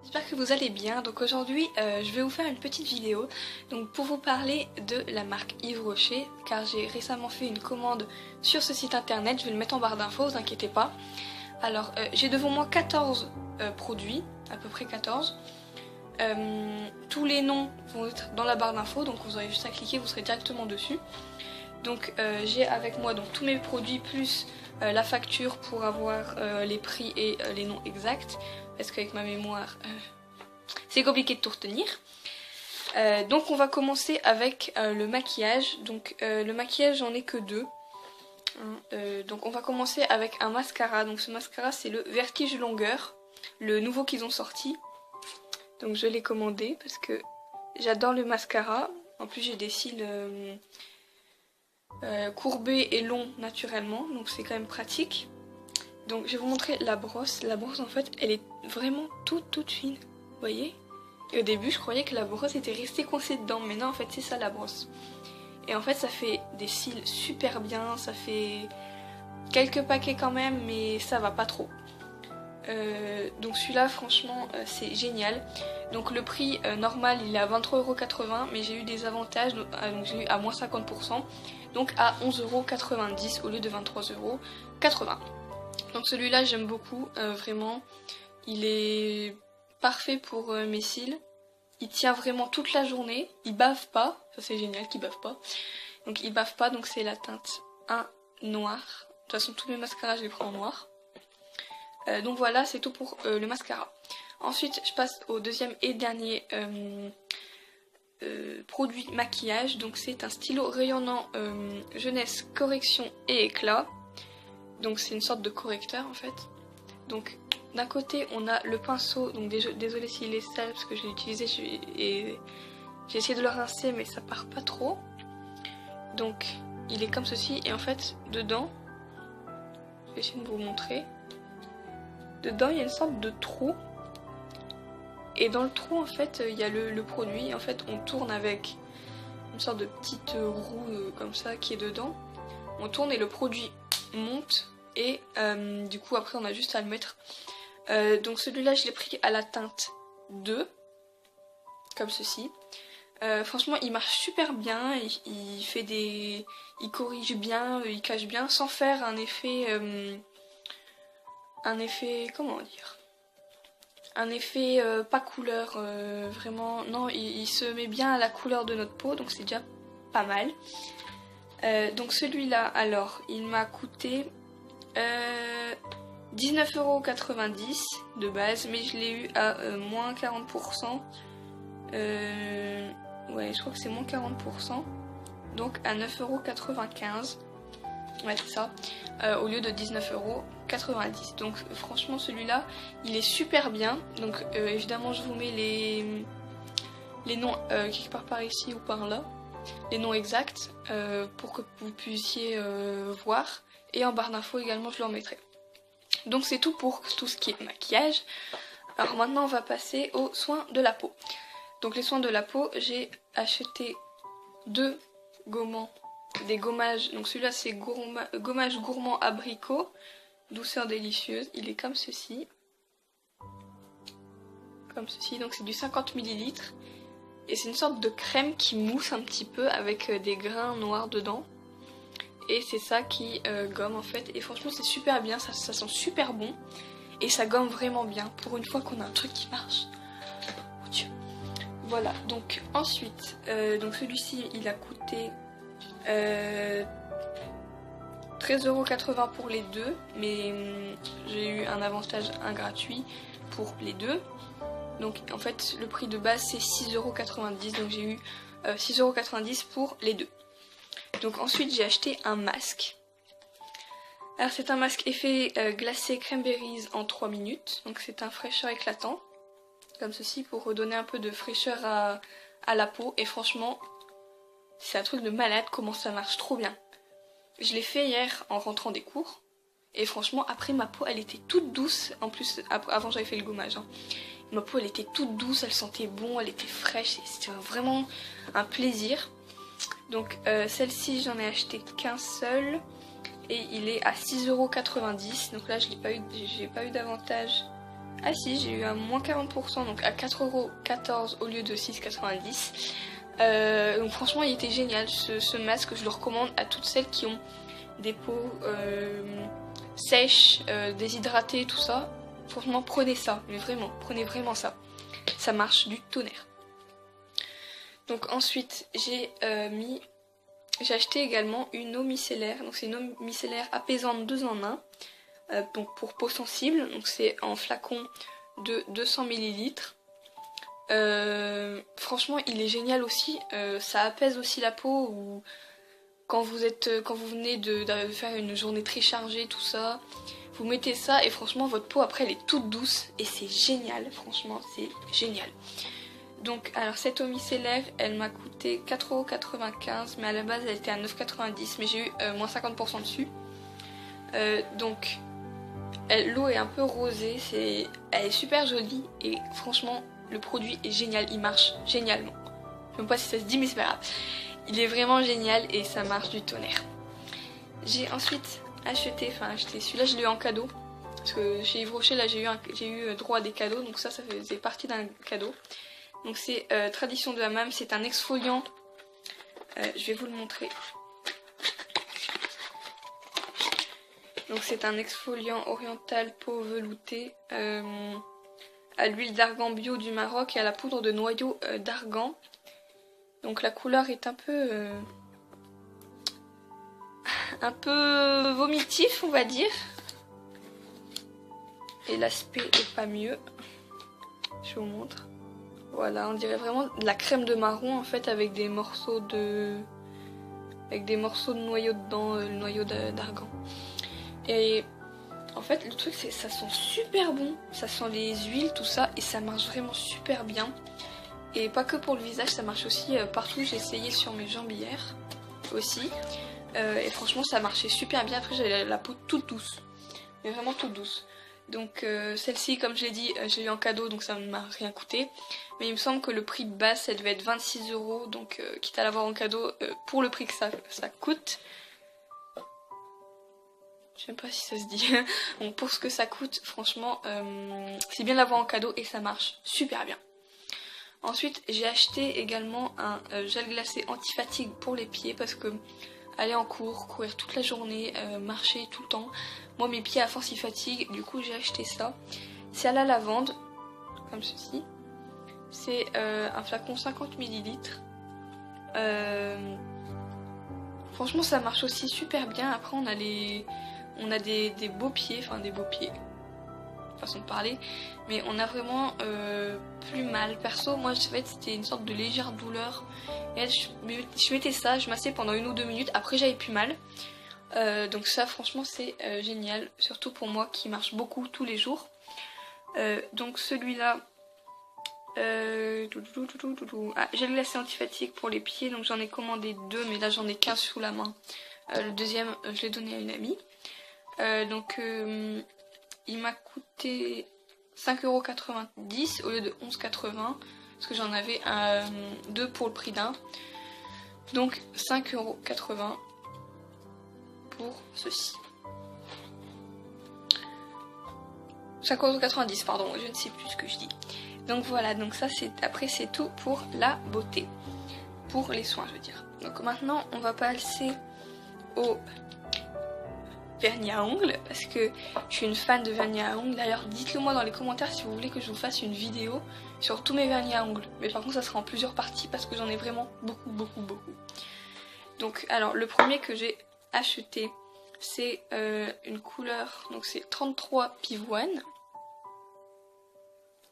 J'espère que vous allez bien. Donc aujourd'hui je vais vous faire une petite vidéo donc pour vous parler de la marque Yves Rocher, car j'ai récemment fait une commande sur ce site internet. Je vais le mettre en barre d'infos, vous inquiétez pas. Alors j'ai devant moi 14 produits, à peu près 14. Tous les noms vont être dans la barre d'infos, donc vous aurez juste à cliquer, vous serez directement dessus. Donc j'ai avec moi donc tous mes produits plus la facture pour avoir les prix et les noms exacts, parce qu'avec ma mémoire c'est compliqué de tout retenir. Donc on va commencer avec le maquillage. Donc le maquillage, j'en ai que deux. Donc on va commencer avec un mascara. Donc ce mascara, c'est le Vertige Longueur, le nouveau qu'ils ont sorti. Donc je l'ai commandé parce que j'adore le mascara. En plus j'ai des cils courbés et longs naturellement, donc c'est quand même pratique. Donc je vais vous montrer la brosse. La brosse en fait elle est vraiment toute fine, vous voyez. Et au début je croyais que la brosse était restée coincée dedans, mais non en fait c'est ça la brosse. Et en fait ça fait des cils super bien, ça fait quelques paquets quand même, mais ça va pas trop. Donc celui-là franchement c'est génial. Donc le prix normal il est à 23,80 €, mais j'ai eu des avantages, donc j'ai eu à moins 50%, donc à 11,90 € au lieu de 23,80 €. Donc celui-là j'aime beaucoup, vraiment, il est parfait pour mes cils. Il tient vraiment toute la journée, il bave pas, ça c'est génial qu'il bave pas. Donc il bave pas, donc c'est la teinte 1 noir. De toute façon tous mes mascaras je les prends en noir. Donc voilà, c'est tout pour le mascara. Ensuite je passe au deuxième et dernier produit maquillage. Donc c'est un stylo rayonnant jeunesse, correction et éclat. Donc c'est une sorte de correcteur en fait. Donc d'un côté on a le pinceau, donc désolé s'il est sale parce que je l'ai utilisé et j'ai essayé de le rincer mais ça part pas trop. Donc il est comme ceci, et en fait dedans, je vais essayer de vous montrer. Dedans il y a une sorte de trou, et dans le trou en fait il y a le produit. En fait on tourne avec une sorte de petite roue comme ça qui est dedans. On tourne et le produit monte, et du coup après on a juste à le mettre. Donc celui-là je l'ai pris à la teinte 2, comme ceci. Franchement il marche super bien, il fait des... il corrige bien, il cache bien sans faire un effet... comment dire, un effet pas couleur, vraiment, non, il se met bien à la couleur de notre peau, donc c'est déjà pas mal. Donc celui-là, alors, il m'a coûté 19,90 € de base, mais je l'ai eu à moins 40%. Ouais, je crois que c'est moins 40%, donc à 9,95 €. Ouais, c'est ça, au lieu de 19,90 €. Donc franchement celui-là il est super bien. Donc évidemment je vous mets les noms quelque part par ici ou par là, les noms exacts, pour que vous puissiez voir, et en barre d'infos également je leur mettrai. Donc c'est tout pour tout ce qui est maquillage. Alors maintenant on va passer aux soins de la peau. Donc les soins de la peau, j'ai acheté deux gommants, des gommages. Donc celui-là c'est gommage gourmand abricot, douceur délicieuse. Il est comme ceci. Comme ceci, donc c'est du 50 ml. Et c'est une sorte de crème qui mousse un petit peu avec des grains noirs dedans. Et c'est ça qui gomme en fait. Et franchement c'est super bien, ça sent super bon. Et ça gomme vraiment bien, pour une fois qu'on a un truc qui marche. Oh Dieu. Voilà, donc ensuite, donc celui-ci il a coûté 13,80 € pour les deux, mais j'ai eu un avantage, un gratuit pour les deux. Donc en fait le prix de base c'est 6,90 €, donc j'ai eu 6,90 € pour les deux. Donc ensuite j'ai acheté un masque. Alors c'est un masque effet glacé cranberries en 3 minutes, donc c'est un fraîcheur éclatant, comme ceci, pour redonner un peu de fraîcheur à la peau. Et franchement c'est un truc de malade comment ça marche trop bien. Je l'ai fait hier en rentrant des cours, et franchement après ma peau elle était toute douce. En plus avant j'avais fait le gommage, hein. Ma peau elle était toute douce, elle sentait bon, elle était fraîche, c'était vraiment un plaisir. Donc celle-ci j'en ai acheté qu'un seul, et il est à 6,90 €. Donc là j'ai pas eu d'avantage Ah si, j'ai eu un moins 40%, donc à 4,14€ au lieu de 6,90€. Donc franchement il était génial ce masque, je le recommande à toutes celles qui ont des peaux sèches, déshydratées, tout ça. Franchement prenez ça, mais vraiment, prenez vraiment ça. Ça marche du tonnerre. Donc ensuite j'ai acheté également une eau micellaire. Donc c'est une eau micellaire apaisante 2 en 1. Donc pour peau sensible, donc c'est en flacon de 200 ml. Franchement il est génial aussi, ça apaise aussi la peau ou quand vous venez de faire une journée très chargée, tout ça, vous mettez ça et franchement votre peau après elle est toute douce et c'est génial, franchement c'est génial. Donc alors cette eau micellaire elle m'a coûté 4,95€, mais à la base elle était à 9,90€, mais j'ai eu moins 50% dessus. Donc l'eau est un peu rosée, elle est super jolie et franchement le produit est génial, il marche génialement. Je ne sais pas si ça se dit mais c'est pas grave. Il est vraiment génial et ça marche du tonnerre. J'ai ensuite acheté, celui-là je l'ai eu en cadeau. Parce que chez Yves Rocher là j'ai eu droit à des cadeaux, donc ça faisait partie d'un cadeau. Donc c'est Tradition de Hammam, c'est un exfoliant. Je vais vous le montrer. Donc c'est un exfoliant oriental peau veloutée à l'huile d'argan bio du Maroc et à la poudre de noyau d'argan. Donc la couleur est un peu vomitif on va dire. Et l'aspect est pas mieux. Je vous montre. Voilà, on dirait vraiment de la crème de marron en fait avec des morceaux de noyau dedans, le noyau d'argan. Et en fait le truc c'est que ça sent super bon, ça sent les huiles tout ça et ça marche vraiment super bien. Et pas que pour le visage, ça marche aussi partout, j'ai essayé sur mes jambières aussi. Et franchement ça marchait super bien, après j'avais la peau toute douce, mais vraiment toute douce. Donc celle-ci comme je l'ai dit, je l'ai eu en cadeau donc ça ne m'a rien coûté. Mais il me semble que le prix de base ça devait être 26€, donc quitte à l'avoir en cadeau pour le prix que ça coûte. Je sais pas si ça se dit. Bon, pour ce que ça coûte, franchement, c'est bien d'avoir en cadeau et ça marche super bien. Ensuite, j'ai acheté également un gel glacé anti-fatigue pour les pieds parce que aller en cours, courir toute la journée, marcher tout le temps, moi mes pieds à force ils fatiguent, du coup j'ai acheté ça. C'est à la lavande, comme ceci. C'est un flacon 50 ml. Franchement ça marche aussi super bien. Après on a des beaux pieds, enfin des beaux pieds, façon de parler, mais on a vraiment plus mal. Perso moi en fait c'était une sorte de légère douleur et je mettais ça, je massais pendant 1 ou 2 minutes, après j'avais plus mal. Donc ça franchement c'est génial, surtout pour moi qui marche beaucoup tous les jours. Donc celui-là gel glacé anti-fatigue pour les pieds, donc j'en ai commandé 2 mais là j'en ai qu'un sous la main. Le deuxième je l'ai donné à une amie. Il m'a coûté 5,90€ au lieu de 11,80€ parce que j'en avais 2 pour le prix d'un. Donc 5,80€ pour ceci. 5,90€ pardon, je ne sais plus ce que je dis. Donc voilà, donc ça c'est tout pour la beauté. Pour les soins je veux dire. Donc maintenant on va passer au vernis à ongles parce que je suis une fan de vernis à ongles. D'ailleurs dites-le moi dans les commentaires si vous voulez que je vous fasse une vidéo sur tous mes vernis à ongles. Mais par contre ça sera en plusieurs parties parce que j'en ai vraiment beaucoup. Donc alors le premier que j'ai acheté c'est une couleur, donc c'est 33 pivoine.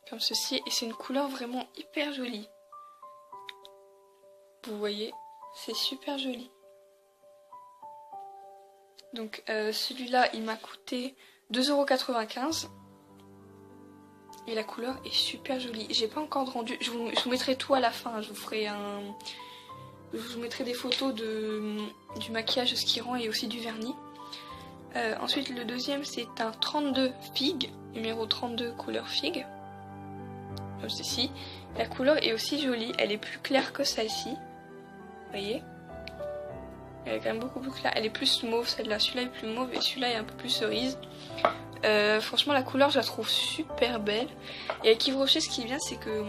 Comme ceci, et c'est une couleur vraiment hyper jolie. Vous voyez, c'est super joli. Donc celui-là il m'a coûté 2,95€. Et la couleur est super jolie. J'ai pas encore de rendu, je vous mettrai tout à la fin, je vous mettrai des photos du maquillage, ce qui rend et aussi du vernis. Ensuite le deuxième c'est un 32 figue, numéro 32 couleur figue. Comme ceci. La couleur est aussi jolie, elle est plus claire que celle-ci. Vous voyez, elle est quand même beaucoup plus claire, elle est plus mauve celle-là, celui-là est plus mauve et celui-là est un peu plus cerise. Franchement la couleur je la trouve super belle. Et avec Yves Rocher ce qui est bien c'est que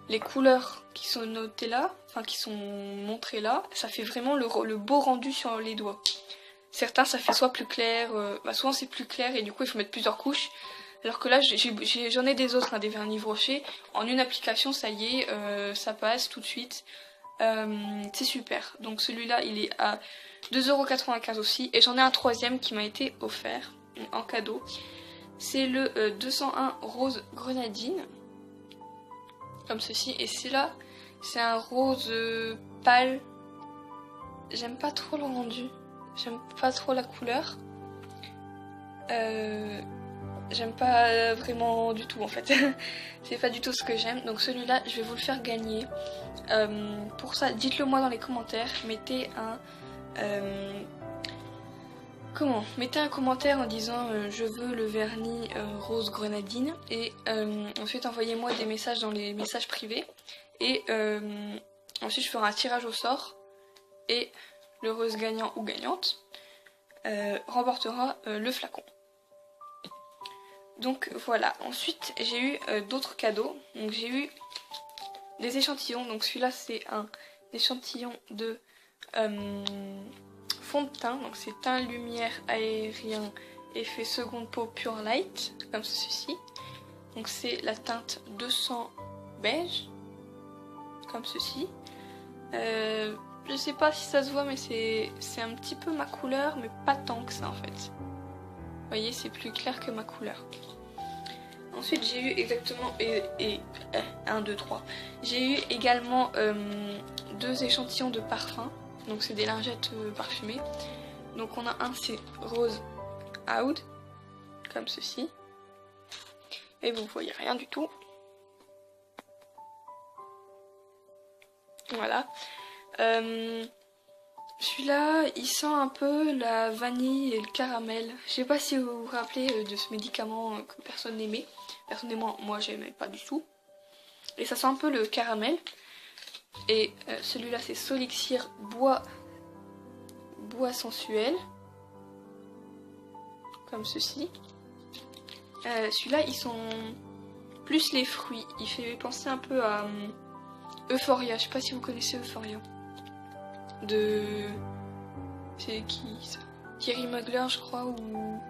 les couleurs qui sont notées là, enfin qui sont montrées là, ça fait vraiment le beau rendu sur les doigts. Certains ça fait soit plus clair, souvent c'est plus clair et du coup il faut mettre plusieurs couches. Alors que là j'en ai des autres, hein, des vernis Yves Rocher. En une application ça y est, ça passe tout de suite. C'est super. Donc celui-là il est à 2,95€ aussi. Et j'en ai un troisième qui m'a été offert en cadeau. C'est le 201 rose grenadine. Comme ceci. Et celui-là c'est un rose pâle. J'aime pas trop le rendu. J'aime pas trop la couleur. J'aime pas vraiment du tout en fait. C'est pas du tout ce que j'aime. Donc celui-là je vais vous le faire gagner. Pour ça dites-le moi dans les commentaires. Mettez un mettez un commentaire en disant je veux le vernis rose grenadine. Et ensuite envoyez-moi des messages dans les messages privés. Et ensuite je ferai un tirage au sort. Et l'heureuse gagnant ou gagnante remportera le flacon. Donc voilà, ensuite j'ai eu d'autres cadeaux. Donc j'ai eu des échantillons. Donc celui-là c'est un échantillon de fond de teint. Donc c'est teint lumière aérien effet seconde peau pure light, comme ceci. Donc c'est la teinte 200 beige, comme ceci. Je sais pas si ça se voit mais c'est un petit peu ma couleur, mais pas tant que ça en fait. Vous voyez, c'est plus clair que ma couleur. Ensuite j'ai eu exactement 1, 2, 3. J'ai eu également 2 échantillons de parfum. Donc c'est des lingettes parfumées. Donc on a un c'est rose oud, comme ceci. Et vous voyez rien du tout. Voilà. Celui-là, il sent un peu la vanille et le caramel. Je sais pas si vous vous rappelez de ce médicament que personne n'aimait. Personnellement, moi j'aimais pas du tout. Et ça sent un peu le caramel. Et celui-là c'est Solixir bois sensuel. Comme ceci. Celui-là, ils sont plus les fruits. Il fait penser un peu à Euphoria. Je sais pas si vous connaissez Euphoria. C'est qui ça? Thierry Mugler je crois, ou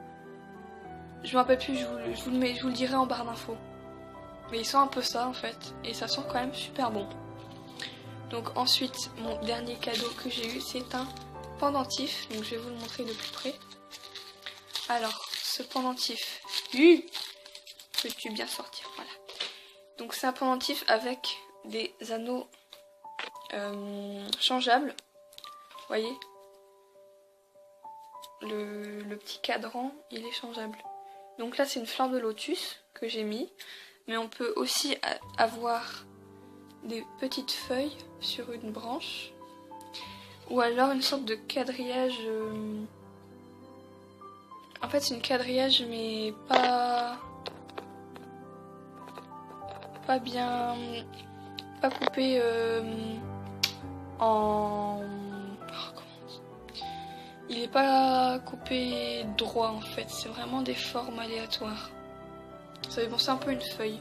je me rappelle plus, je vous le dirai en barre d'infos. Mais il sent un peu ça en fait, et ça sent quand même super bon. Donc ensuite mon dernier cadeau que j'ai eu c'est un pendentif. Donc je vais vous le montrer de plus près. Alors ce pendentif, peux-tu bien sortir? Voilà. Donc c'est un pendentif avec des anneaux changeables. Vous voyez, le petit cadran il est changeable. Donc là c'est une fleur de lotus que j'ai mis. Mais on peut aussi avoir des petites feuilles sur une branche. Ou alors une sorte de quadrillage. En fait c'est une quadrillage mais pas bien. Pas coupé en... Il est pas coupé droit en fait, c'est vraiment des formes aléatoires. Ça fait penser un peu à une feuille.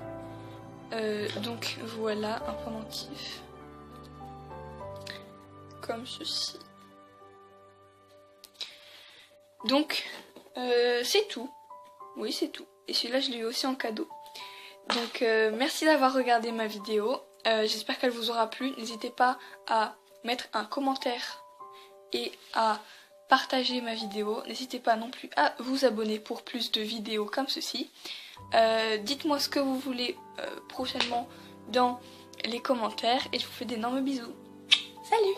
Donc voilà un pendentif. Comme ceci. Donc c'est tout. Oui c'est tout. Et celui-là je l'ai eu aussi en cadeau. Donc merci d'avoir regardé ma vidéo. J'espère qu'elle vous aura plu. N'hésitez pas à mettre un commentaire et à partager ma vidéo. N'hésitez pas non plus à vous abonner pour plus de vidéos comme ceci. Dites-moi ce que vous voulez prochainement dans les commentaires et je vous fais d'énormes bisous. Salut!